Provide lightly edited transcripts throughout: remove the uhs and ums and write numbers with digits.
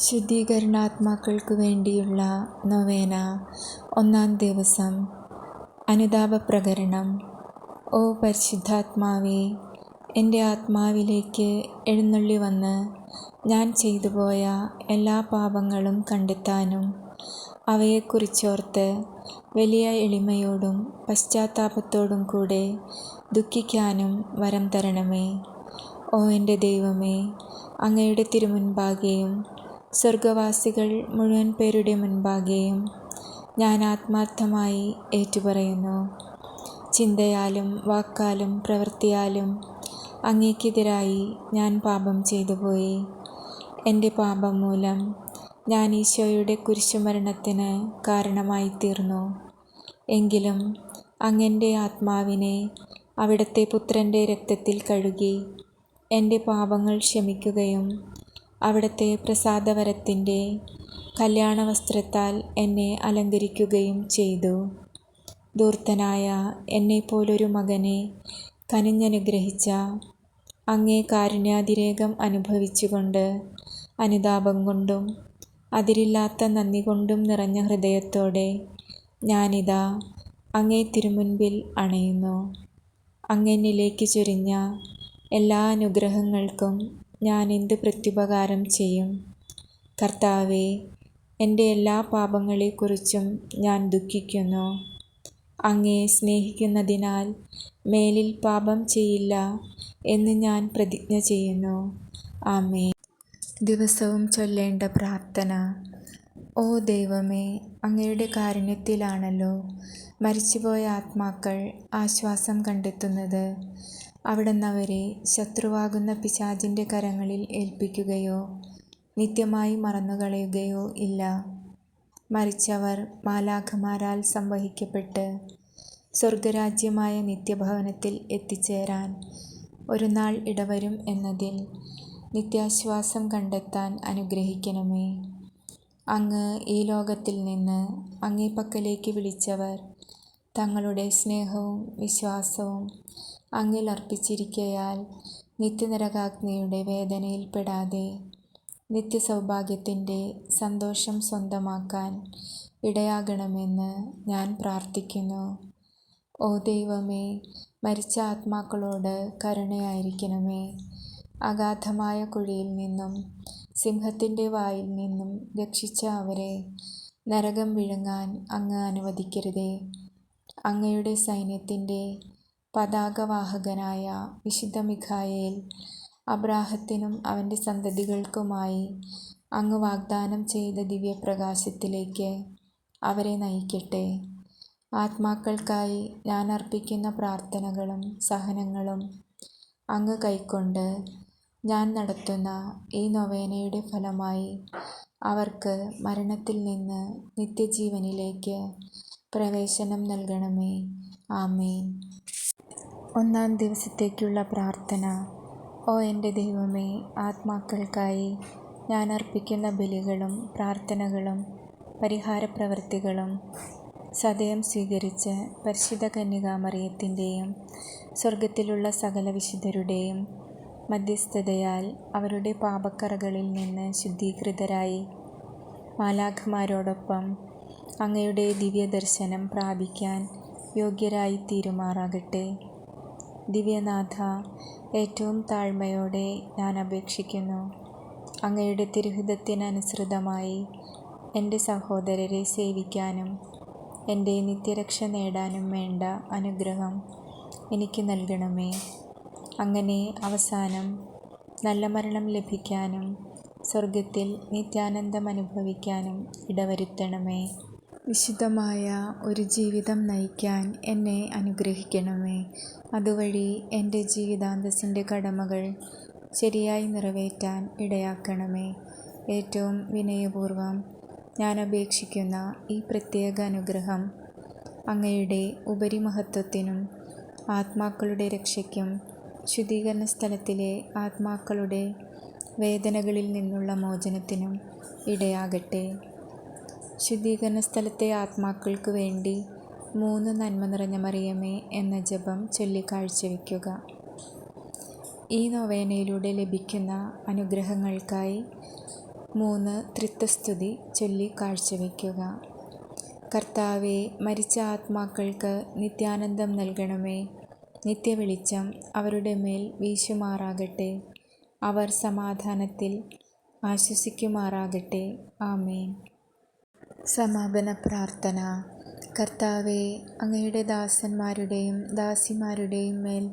ശുദ്ധീകരണാത്മാക്കൾക്ക് വേണ്ടിയുള്ള നൊവേന. ഒന്നാം ദിവസം. അനുതാപപ്രകരണം. ഓ പരിശുദ്ധാത്മാവേ, എൻ്റെ ആത്മാവിലേക്ക് എഴുന്നള്ളി വന്ന് ഞാൻ ചെയ്തുപോയ എല്ലാ പാപങ്ങളും കണ്ടെത്താനും അവയെക്കുറിച്ചോർത്ത് വലിയ എളിമയോടും പശ്ചാത്താപത്തോടും കൂടെ ദുഃഖിക്കാനും വരം തരണമേ. ഓ എൻ്റെ ദൈവമേ, അങ്ങയുടെ തിരുമുൻപാകെയും സ്വർഗവാസികൾ മുഴുവൻ പേരുടെ മുൻപാകെയും ഞാൻ ആത്മാർത്ഥമായി ഏറ്റുപറയുന്നു. ചിന്തയാലും വാക്കാലും പ്രവൃത്തിയാലും അങ്ങേക്കെതിരായി ഞാൻ പാപം ചെയ്തുപോയി. എൻ്റെ പാപം മൂലം ഞാൻ ഈശോയുടെ കുരിശുമരണത്തിന് കാരണമായിത്തീർന്നു. എങ്കിലും അങ്ങെൻ്റെ ആത്മാവിനെ അവിടുത്തെ പുത്രൻ്റെ രക്തത്തിൽ കഴുകി എൻ്റെ പാപങ്ങൾ ക്ഷമിക്കുകയും അവിടുത്തെ പ്രസാദവരത്തിൻ്റെ കല്യാണവസ്ത്രത്താൽ എന്നെ അലങ്കരിക്കുകയും ചെയ്തു. ധൂർത്തനായ എന്നെപ്പോലൊരു മകനെ കനിഞ്ഞനുഗ്രഹിച്ച അങ്ങേ കാരുണ്യാതിരേകം അനുഭവിച്ചുകൊണ്ട് അനുതാപം കൊണ്ടും അതിരില്ലാത്ത നന്ദി കൊണ്ടും നിറഞ്ഞ ഹൃദയത്തോടെ ഞാനിതാ അങ്ങേ തിരുമുൻപിൽ അണയുന്നു. അങ്ങെന്നിലേക്ക് ചൊരിഞ്ഞ എല്ലാ അനുഗ്രഹങ്ങൾക്കും ഞാൻ എന്ത് പ്രത്യുപകാരം ചെയ്യും? കർത്താവേ, എൻ്റെ എല്ലാ പാപങ്ങളെക്കുറിച്ചും ഞാൻ ദുഃഖിക്കുന്നു. അങ്ങയെ സ്നേഹിക്കുന്നതിനാൽ മേലിൽ പാപം ചെയ്യില്ല എന്ന് ഞാൻ പ്രതിജ്ഞ ചെയ്യുന്നു. ആമേൻ. ദിവസവും ചൊല്ലേണ്ട പ്രാർത്ഥന. ഓ ദൈവമേ, അങ്ങയുടെ കാരുണ്യത്തിലാണല്ലോ മരിച്ചുപോയ ആത്മാക്കൾ ആശ്വാസം കണ്ടെത്തുന്നത്. അവിടുന്ന് അവരെ ശത്രുവാകുന്ന പിശാചിൻ്റെ കരങ്ങളിൽ ഏൽപ്പിക്കുകയോ നിത്യമായി മറന്നുകളയുകയോ ഇല്ല. മരിച്ചവർ മാലാഖമാരാൽ സംവഹിക്കപ്പെട്ട് സ്വർഗരാജ്യമായ നിത്യഭവനത്തിൽ എത്തിച്ചേരാൻ ഒരു നാൾ ഇടവരും എന്നതിൽ നിത്യാശ്വാസം കണ്ടെത്താൻ അനുഗ്രഹിക്കണമേ. അങ്ങ് ഈ ലോകത്തിൽ നിന്ന് അങ്ങേ പക്കലേക്ക് വിളിച്ചവർ തങ്ങളുടെ സ്നേഹവും വിശ്വാസവും അങ്ങിൽ അർപ്പിച്ചിരിക്കയാൽ നിത്യനരകാഗ്നിയുടെ വേദനയിൽപ്പെടാതെ നിത്യസൗഭാഗ്യത്തിൻ്റെ സന്തോഷം സ്വന്തമാക്കാൻ ഇടയാകണമെന്ന് ഞാൻ പ്രാർത്ഥിക്കുന്നു. ഓ ദൈവമേ, മരിച്ച ആത്മാക്കളോട് കരുണയായിരിക്കണമേ. അഗാധമായ കുഴിയിൽ നിന്നും സിംഹത്തിൻ്റെ വായിൽ നിന്നും രക്ഷിച്ച അവരെ നരകം വിഴുങ്ങാൻ അങ്ങ് അനുവദിക്കരുതേ. അങ്ങയുടെ സൈന്യത്തിൻ്റെ പതാകവാഹകനായ വിശുദ്ധ മിഖായേൽ അബ്രാഹത്തിനും അവൻ്റെ സന്തതികൾക്കുമായി അങ്ങ് വാഗ്ദാനം ചെയ്ത ദിവ്യപ്രകാശത്തിലേക്ക് അവരെ നയിക്കട്ടെ. ആത്മാക്കൾക്കായി ഞാൻ അർപ്പിക്കുന്ന പ്രാർത്ഥനകളും സഹനങ്ങളും അങ്ങ് കൈക്കൊണ്ട് ഞാൻ നടത്തുന്ന ഈ നൊവേനയുടെ ഫലമായി അവർക്ക് മരണത്തിൽ നിന്ന് നിത്യജീവനിലേക്ക് പ്രവേശനം നൽകണമേ. ആമേൻ. ഒന്നാം ദിവസത്തേക്കുള്ള പ്രാർത്ഥന. ഓ എൻ്റെ ദൈവമേ, ആത്മാക്കൾക്കായി ഞാൻ അർപ്പിക്കുന്ന ബലികളും പ്രാർത്ഥനകളും പരിഹാരപ്രവൃത്തികളും സദയം സ്വീകരിച്ച് പരിശുദ്ധ കന്യകാമറിയത്തിൻ്റെയും സ്വർഗത്തിലുള്ള സകല വിശുദ്ധരുടെയും മധ്യസ്ഥതയാൽ അവരുടെ പാപക്കറകളിൽ നിന്ന് ശുദ്ധീകൃതരായി മാലാഖമാരോടൊപ്പം അങ്ങയുടെ ദിവ്യദർശനം പ്രാപിക്കാൻ യോഗ്യരായി തീരുമാറാകട്ടെ. ദിവ്യനാഥ, ഏറ്റവും താഴ്മയോടെ ഞാൻ അപേക്ഷിക്കുന്നു. അങ്ങയുടെ തിരുഹിതത്തിനനുസൃതമായി എൻ്റെ സഹോദരരെ സേവിക്കാനും എൻ്റെ നിത്യരക്ഷ നേടാനും വേണ്ട അനുഗ്രഹം എനിക്ക് നൽകണമേ. അങ്ങനെ അവസാനം നല്ല മരണം ലഭിക്കാനും സ്വർഗത്തിൽ നിത്യാനന്ദം അനുഭവിക്കാനും ഇടവരുത്തണമേ. വിശുദ്ധമായ ഒരു ജീവിതം നയിക്കാൻ എന്നെ അനുഗ്രഹിക്കണമേ. അതുവഴി എൻ്റെ ജീവിതാന്തസ്സിൻ്റെ കടമകൾ ശരിയായി നിറവേറ്റാൻ ഇടയാക്കണമേ. ഏറ്റവും വിനയപൂർവം ഞാൻ അപേക്ഷിക്കുന്ന ഈ പ്രത്യേക അനുഗ്രഹം അങ്ങയുടെ ഉപരിമഹത്വത്തിനും ആത്മാക്കളുടെ രക്ഷയ്ക്കും ശുദ്ധീകരണ സ്ഥലത്തിലെ ആത്മാക്കളുടെ വേദനകളിൽ നിന്നുള്ള മോചനത്തിനും ഇടയാകട്ടെ. ശുദ്ധീകരണ സ്ഥലത്തെ ആത്മാക്കൾക്ക് വേണ്ടി 3 നന്മ നിറഞ്ഞ മറിയമേ എന്ന ജപം ചൊല്ലി കാഴ്ചവെക്കുക. ഈ നൊവേനയിലൂടെ ലഭിക്കുന്ന അനുഗ്രഹങ്ങൾക്കായി 3 ത്രിത്വസ്തുതി ചൊല്ലി കാഴ്ചവെക്കുക. കർത്താവേ, മരിച്ച ആത്മാക്കൾക്ക് നിത്യാനന്ദം നൽകണമേ. നിത്യവെളിച്ചം അവരുടെ മേൽ വീശുമാറാകട്ടെ. അവർ സമാധാനത്തിൽ ആശ്വസിക്കുമാറാകട്ടെ. ആമേൻ. സമാപന പ്രാർത്ഥന. കർത്താവേ, അങ്ങയുടെ ദാസന്മാരുടെയും ദാസിമാരുടെയും മേൽ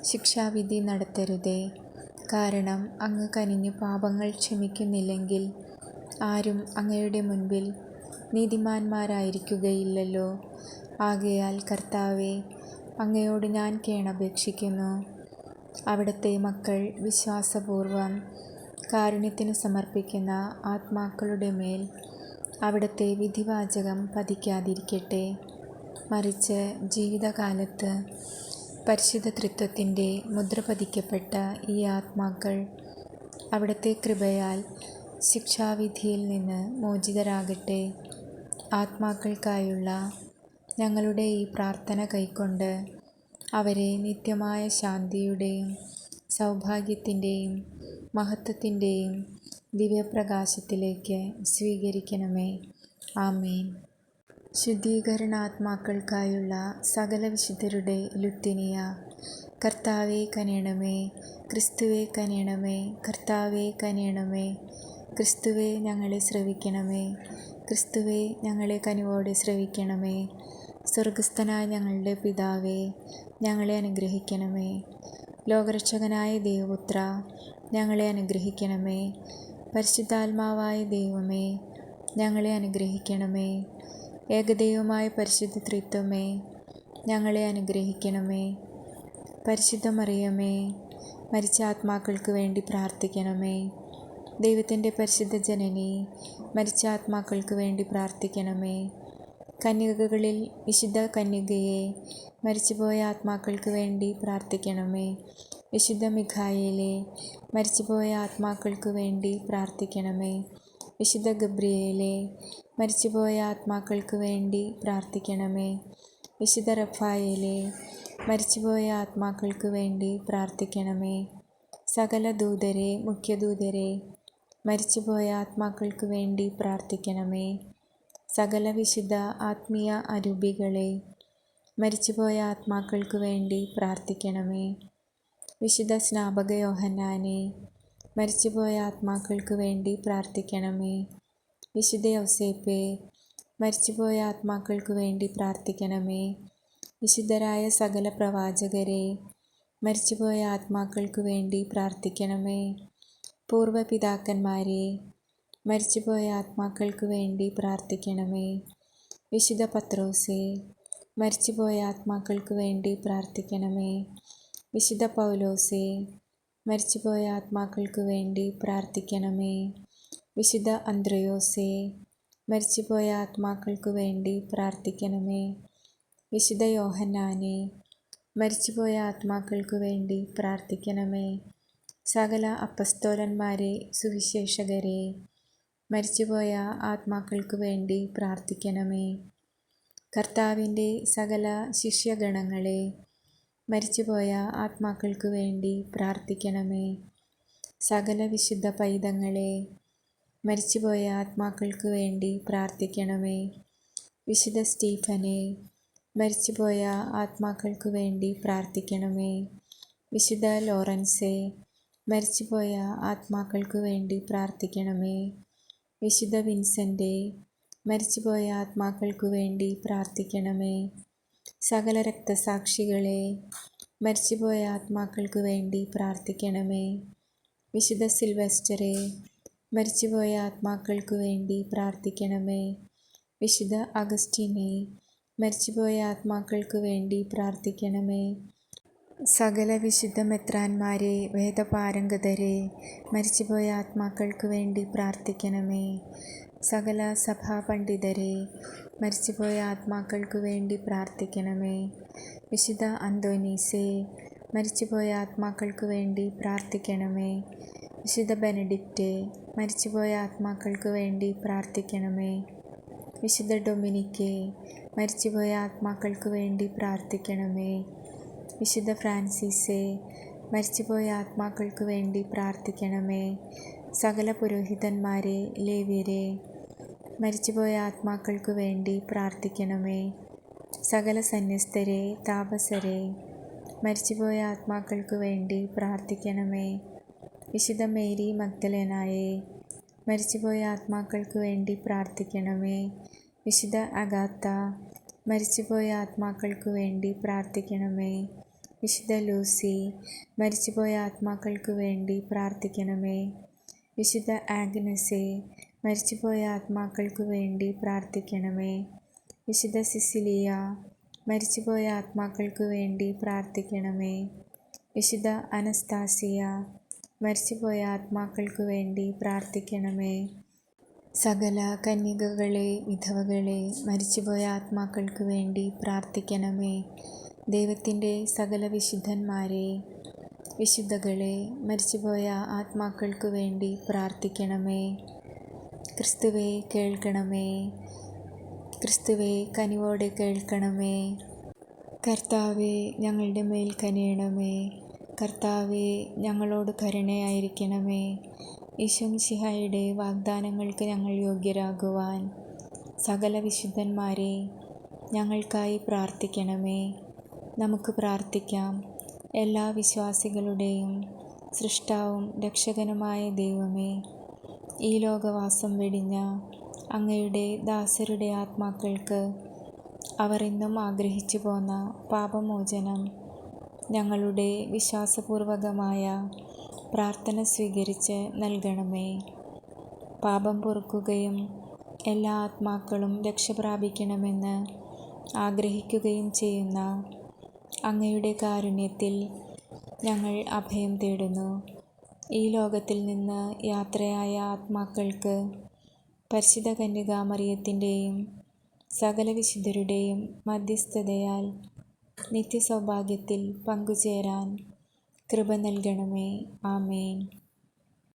ശിക്ഷാവിധി നടത്തരുതേ. കാരണം അങ്ങ് കനിഞ്ഞു പാപങ്ങൾ ക്ഷമിക്കുന്നില്ലെങ്കിൽ ആരും അങ്ങയുടെ മുൻപിൽ നീതിമാന്മാരായിരിക്കുകയില്ലല്ലോ. ആകയാൽ കർത്താവേ, അങ്ങയോട് ഞാൻ കേണപേക്ഷിക്കുന്നു. അവിടുത്തെ മക്കൾ വിശ്വാസപൂർവം കാരുണ്യത്തിന് സമർപ്പിക്കുന്ന ആത്മാക്കളുടെ മേൽ അവിടുത്തെ വിധിവാചകം പതിക്കാതിരിക്കട്ടെ. മറിച്ച് ജീവിതകാലത്ത് പരിശുദ്ധ ത്രിത്വത്തിൻ്റെ മുദ്ര പതിക്കപ്പെട്ട ഈ ആത്മാക്കൾ അവിടുത്തെ കൃപയാൽ ശിക്ഷാവിധിയിൽ നിന്ന് മോചിതരാകട്ടെ. ആത്മാക്കൾക്കായുള്ള ഞങ്ങളുടെ ഈ പ്രാർത്ഥന കൈക്കൊണ്ട് അവരെ നിത്യമായ ശാന്തിയുടെയും സൗഭാഗ്യത്തിൻ്റെയും മഹത്വത്തിൻ്റെയും ദിവ്യപ്രകാശത്തിലേക്ക് സ്വീകരിക്കണമേ. ആമേൻ. ശുദ്ധീകരണാത്മാക്കൾക്കായുള്ള സകല വിശുദ്ധരുടെ ലുത്തിനിയ. കർത്താവേ കനിയണമേ. ക്രിസ്തുവേ കനിയണമേ. കർത്താവേ കനിയണമേ. ക്രിസ്തുവേ ഞങ്ങളെ ശ്രവിക്കണമേ. ക്രിസ്തുവേ ഞങ്ങളെ കനിവോടെ ശ്രവിക്കണമേ. സ്വർഗസ്ഥനായ ഞങ്ങളുടെ പിതാവേ, ഞങ്ങളെ അനുഗ്രഹിക്കണമേ. ലോകരക്ഷകനായ ദൈവപുത്ര, ഞങ്ങളെ അനുഗ്രഹിക്കണമേ. പരിശുദ്ധാത്മാവായ ദൈവമേ, ഞങ്ങളെ അനുഗ്രഹിക്കണമേ. ഏകദൈവമായ പരിശുദ്ധ ത്രിത്വമേ, ഞങ്ങളെ അനുഗ്രഹിക്കണമേ. പരിശുദ്ധ മറിയമേ, മരിച്ച ആത്മാക്കൾക്ക് വേണ്ടി പ്രാർത്ഥിക്കണമേ. ദൈവത്തിൻ്റെ പരിശുദ്ധ ജനനി, മരിച്ച ആത്മാക്കൾക്ക് വേണ്ടി പ്രാർത്ഥിക്കണമേ. കന്യകകളിൽ വിശുദ്ധ കന്യകയെ, മരിച്ചുപോയ ആത്മാക്കൾക്ക് വേണ്ടി പ്രാർത്ഥിക്കണമേ. വിശുദ്ധ മിഖായേലേ, മരിച്ചുപോയ ആത്മാക്കൾക്ക് വേണ്ടി പ്രാർത്ഥിക്കണമേ. വിശുദ്ധ ഗബ്രിയേലേ, മരിച്ചുപോയ ആത്മാക്കൾക്ക് വേണ്ടി പ്രാർത്ഥിക്കണമേ. വിശുദ്ധ റഫായേലേ, മരിച്ചുപോയ ആത്മാക്കൾക്ക് വേണ്ടി പ്രാർത്ഥിക്കണമേ. സകല ദൂതരെ, മുഖ്യദൂതരെ, മരിച്ചുപോയ ആത്മാക്കൾക്ക് വേണ്ടി പ്രാർത്ഥിക്കണമേ. സകല വിശുദ്ധ ആത്മീയ അരൂപികളെ, മരിച്ചുപോയ ആത്മാക്കൾക്ക് വേണ്ടി പ്രാർത്ഥിക്കണമേ. വിശുദ്ധ സ്നാപക യോഹന്നാനെ, മരിച്ചുപോയ ആത്മാക്കൾക്ക് വേണ്ടി പ്രാർത്ഥിക്കണമേ. വിശുദ്ധ യൗസേപ്പേ, മരിച്ചുപോയ ആത്മാക്കൾക്ക് വേണ്ടി പ്രാർത്ഥിക്കണമേ. വിശുദ്ധരായ സകല പ്രവാചകരെ, മരിച്ചുപോയ ആത്മാക്കൾക്ക് വേണ്ടി പ്രാർത്ഥിക്കണമേ. പൂർവ്വപിതാക്കന്മാരെ, മരിച്ചുപോയ ആത്മാക്കൾക്ക് വേണ്ടി പ്രാർത്ഥിക്കണമേ. വിശുദ്ധ പത്രോസേ, മരിച്ചുപോയ ആത്മാക്കൾക്ക് വേണ്ടി പ്രാർത്ഥിക്കണമേ. വിശുദ്ധ പൗലോസേ, മരിച്ചുപോയ ആത്മാക്കൾക്ക് വേണ്ടി പ്രാർത്ഥിക്കണമേ. വിശുദ്ധ അന്ത്രയോസേ, മരിച്ചുപോയ ആത്മാക്കൾക്ക് വേണ്ടി പ്രാർത്ഥിക്കണമേ. വിശുദ്ധ യോഹന്നാനെ, മരിച്ചുപോയ ആത്മാക്കൾക്ക് വേണ്ടി പ്രാർത്ഥിക്കണമേ. സകല അപ്പസ്തോലന്മാരെ, സുവിശേഷകരെ, മരിച്ചുപോയ ആത്മാക്കൾക്ക് വേണ്ടി പ്രാർത്ഥിക്കണമേ. കർത്താവിൻ്റെ സകല ശിഷ്യഗണങ്ങളെ, മരിച്ചുപോയ ആത്മാക്കൾക്ക് വേണ്ടി പ്രാർത്ഥിക്കണമേ. സകല വിശുദ്ധ പൈതങ്ങളെ, മരിച്ചുപോയ ആത്മാക്കൾക്ക് വേണ്ടി പ്രാർത്ഥിക്കണമേ. വിശുദ്ധ സ്റ്റീഫനെ, മരിച്ചുപോയ ആത്മാക്കൾക്ക് വേണ്ടി പ്രാർത്ഥിക്കണമേ. വിശുദ്ധ ലോറൻസെ, മരിച്ചുപോയ ആത്മാക്കൾക്ക് വേണ്ടി പ്രാർത്ഥിക്കണമേ. വിശുദ്ധ വിൻസെൻ്റെ, മരിച്ചുപോയ ആത്മാക്കൾക്ക് വേണ്ടി പ്രാർത്ഥിക്കണമേ. സകല രക്തസാക്ഷികളെ, മരിച്ചുപോയ ആത്മാക്കൾക്ക് വേണ്ടി പ്രാർത്ഥിക്കണമേ. വിശുദ്ധ സിൽവസ്റ്ററെ, മരിച്ചുപോയ ആത്മാക്കൾക്ക് വേണ്ടി പ്രാർത്ഥിക്കണമേ. വിശുദ്ധ അഗസ്റ്റിനെ, മരിച്ചുപോയ ആത്മാക്കൾക്ക് വേണ്ടി പ്രാർത്ഥിക്കണമേ. സകല വിശുദ്ധ മെത്രാന്മാരെ, വേദപാരംഗതരെ, മരിച്ചുപോയ ആത്മാക്കൾക്ക് വേണ്ടി പ്രാർത്ഥിക്കണമേ. സകല സഭാപണ്ഡിതരെ, മരിച്ചുപോയ ആത്മാക്കൾക്ക് വേണ്ടി പ്രാർത്ഥിക്കണമേ. വിശുദ്ധ അന്തോനീസേ, മരിച്ചുപോയ ആത്മാക്കൾക്ക് വേണ്ടി പ്രാർത്ഥിക്കണമേ. വിശുദ്ധ ബെനഡിക്റ്റേ, മരിച്ചുപോയ ആത്മാക്കൾക്ക് വേണ്ടി പ്രാർത്ഥിക്കണമേ. വിശുദ്ധ ഡൊമിനിക്കേ, മരിച്ചുപോയ ആത്മാക്കൾക്ക് വേണ്ടി പ്രാർത്ഥിക്കണമേ. വിശുദ്ധ ഫ്രാൻസിസേ, മരിച്ചുപോയ ആത്മാക്കൾക്ക് വേണ്ടി പ്രാർത്ഥിക്കണമേ. സകല പുരോഹിതന്മാരെ, ലേവ്യരെ, മരിച്ചുപോയ ആത്മാക്കൾക്കു വേണ്ടി പ്രാർത്ഥിക്കണമേ. സകല സന്യസ്തരെ, താപസരെ, മരിച്ചുപോയ ആത്മാക്കൾക്കു വേണ്ടി പ്രാർത്ഥിക്കണമേ. വിശുദ്ധ മേരി മഗ്ദലേനായെ, മരിച്ചുപോയ ആത്മാക്കൾക്കു വേണ്ടി പ്രാർത്ഥിക്കണമേ. വിശുദ്ധ അഗാത്ത, മരിച്ചുപോയ ആത്മാക്കൾക്കു വേണ്ടി പ്രാർത്ഥിക്കണമേ. വിശുദ്ധ ലൂസി, മരിച്ചുപോയ ആത്മാക്കൾക്കു വേണ്ടി പ്രാർത്ഥിക്കണമേ. വിശുദ്ധ ആഗ്നസെ, മരിച്ചുപോയ ആത്മാക്കൾക്കു വേണ്ടി പ്രാർത്ഥിക്കണമേ. വിശുദ്ധ സിസിലിയ, മരിച്ചുപോയ ആത്മാക്കൾക്കു വേണ്ടി പ്രാർത്ഥിക്കണമേ. വിശുദ്ധ അനസ്താസിയ, മരിച്ചുപോയ ആത്മാക്കൾക്കു വേണ്ടി പ്രാർത്ഥിക്കണമേ. സകല കന്യകകളെ, വിധവകളെ, മരിച്ചുപോയ ആത്മാക്കൾക്കു വേണ്ടി പ്രാർത്ഥിക്കണമേ. ദൈവത്തിൻ്റെ സകല വിശുദ്ധന്മാരെ, വിശുദ്ധകളെ, മരിച്ചുപോയ ആത്മാക്കൾക്കു വേണ്ടി പ്രാർത്ഥിക്കണമേ. ക്രിസ്തുവേ കേൾക്കണമേ. ക്രിസ്തുവേ കനിവോടെ കേൾക്കണമേ. കർത്താവേ ഞങ്ങളുടെ മേൽ കനിയണമേ. കർത്താവേ ഞങ്ങളോട് കരുണയായിരിക്കണമേ. ഈശോ മിശിഹായുടെ വാഗ്ദാനങ്ങൾക്ക് ഞങ്ങൾ യോഗ്യരാകുവാൻ സകല വിശുദ്ധന്മാരെ ഞങ്ങൾക്കായി പ്രാർത്ഥിക്കണമേ. നമുക്ക് പ്രാർത്ഥിക്കാം. എല്ലാ വിശ്വാസികളുടെയും സൃഷ്ടാവും രക്ഷകനുമായ ദൈവമേ, ഈ ലോകവാസം വെടിഞ്ഞ അങ്ങയുടെ ദാസരുടെ ആത്മാക്കൾക്ക് അവർ ഇന്നും ആഗ്രഹിച്ചു പോന്ന പാപമോചനം ഞങ്ങളുടെ വിശ്വാസപൂർവകമായ പ്രാർത്ഥന സ്വീകരിച്ച് നൽകണമേ. പാപം പൊറുക്കുകയും എല്ലാ ആത്മാക്കളും രക്ഷപ്രാപിക്കണമെന്ന് ആഗ്രഹിക്കുകയും ചെയ്യുന്ന അങ്ങയുടെ കാരുണ്യത്തിൽ ഞങ്ങൾ അഭയം തേടുന്നു. ഈ ലോകത്തിൽ നിന്ന് യാത്രയായ ആത്മാക്കൾക്ക് പരിശുദ്ധ കന്യകാമറിയത്തിൻ്റെയും സകല വിശുദ്ധരുടെയും മധ്യസ്ഥതയാൽ നിത്യസൗഭാഗ്യത്തിൽ പങ്കുചേരാൻ കൃപ നൽകണമേ. ആമേൻ.